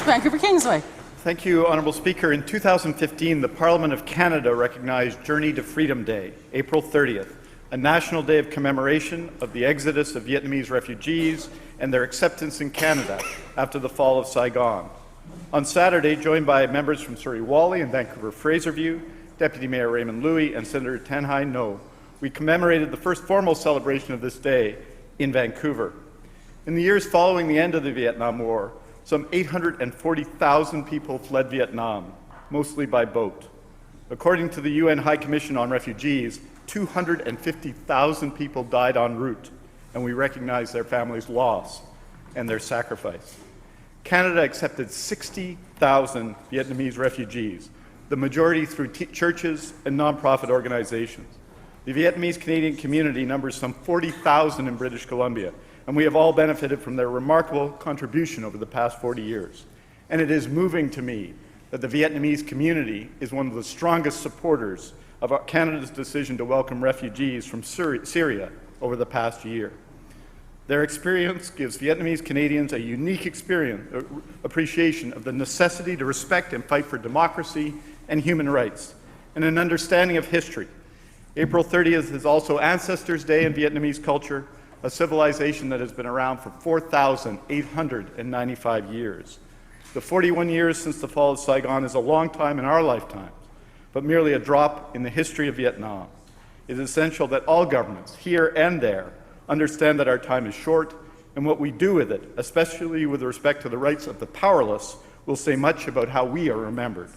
Vancouver Kingsway. Thank you, Honourable Speaker. In 2015, the Parliament of Canada recognized Journey to Freedom Day, April 30th, a national day of commemoration of the exodus of Vietnamese refugees and their acceptance in Canada after the fall of Saigon. On Saturday, joined by members from Surrey-Wally and Vancouver-Fraserview, Deputy Mayor Raymond Louie and Senator Tan Hai Ngo, we commemorated the first formal celebration of this day in Vancouver. In the years following the end of the Vietnam War, some 840,000 people fled Vietnam, mostly by boat. According to the UN High Commission on Refugees, 250,000 people died en route, and we recognize their families' loss and their sacrifice. Canada accepted 60,000 Vietnamese refugees, the majority through churches and nonprofit organizations. The Vietnamese Canadian community numbers some 40,000 in British Columbia, and we have all benefited from their remarkable contribution over the past 40 years. And it is moving to me that the Vietnamese community is one of the strongest supporters of Canada's decision to welcome refugees from Syria over the past year. Their experience gives Vietnamese Canadians a unique appreciation of the necessity to respect and fight for democracy and human rights, and an understanding of history. April 30th is also Ancestors' Day in Vietnamese culture, a civilization that has been around for 4,895 years. The 41 years since the fall of Saigon is a long time in our lifetimes, but merely a drop in the history of Vietnam. It is essential that all governments, here and there, understand that our time is short, and what we do with it, especially with respect to the rights of the powerless, will say much about how we are remembered.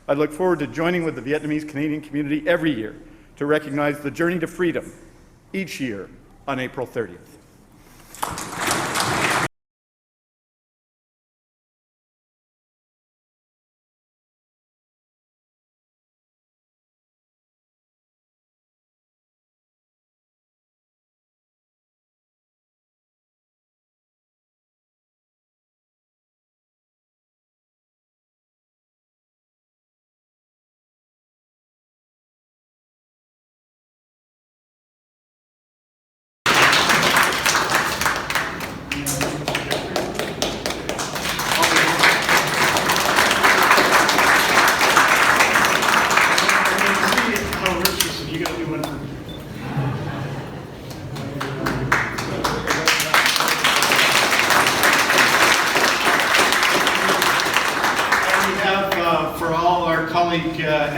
I look forward to joining with the Vietnamese Canadian community every year to recognize the journey to freedom, each year on April 30th.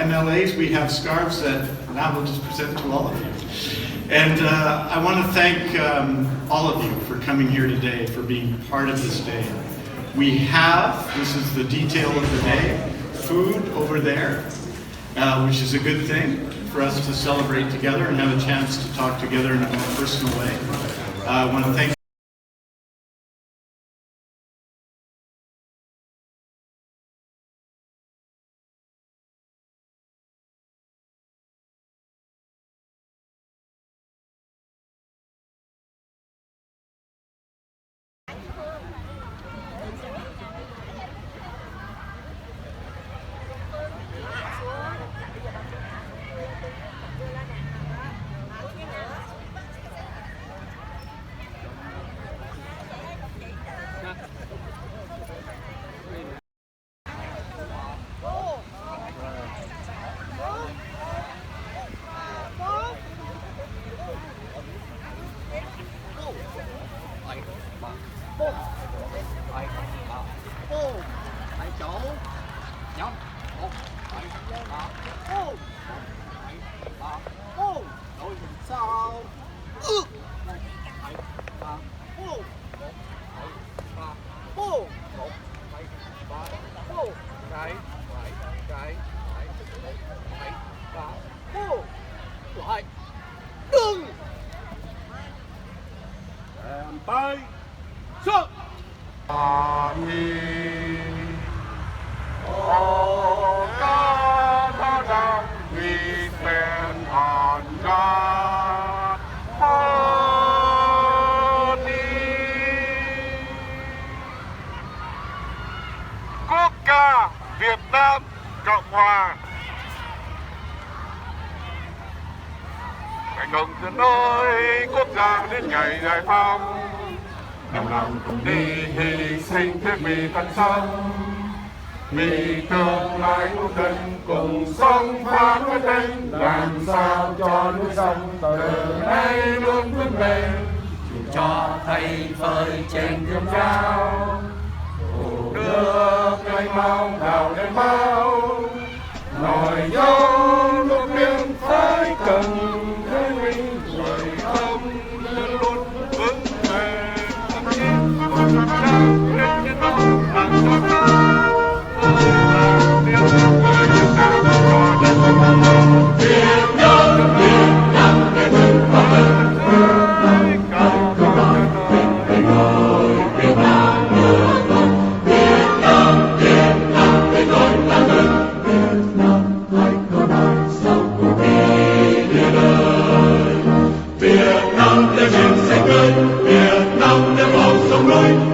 MLAs, we have scarves that now we'll just present to all of you. And I want to thank all of you for coming here today, for being part of this day. We have, this is the detail of the day, food over there, which is a good thing for us to celebrate together and have a chance to talk together in a more personal way. I want to thank Quốc ca Việt Nam Cộng Hòa. Hãy cùng tiến tới quốc gia đến ngày giải phóng, đồng lòng cùng đi hy sinh thiết vì thân sống, vì tương lai của dân cùng sống phá với tên, làm sao cho núi sông từ nay luôn vững bền, cho thầy phơi trên gươm cao, đưa cây mau vào lên bao, nổi dâu nước miếng phải cần thế minh người không luôn vững bền, tâm chiến con trăng lên nhân ông hàng cho ta, ôi là tiếng người Việt Nam cho đất Việt Nam để vững bền, cao cao để ngôi Việt Nam nữa tuần, Việt Nam để ngôi là người Việt Nam hãy có nói sau cuộc thi địa đời, Việt Nam để biển xanh tươi, Việt Nam để bầu sông núi.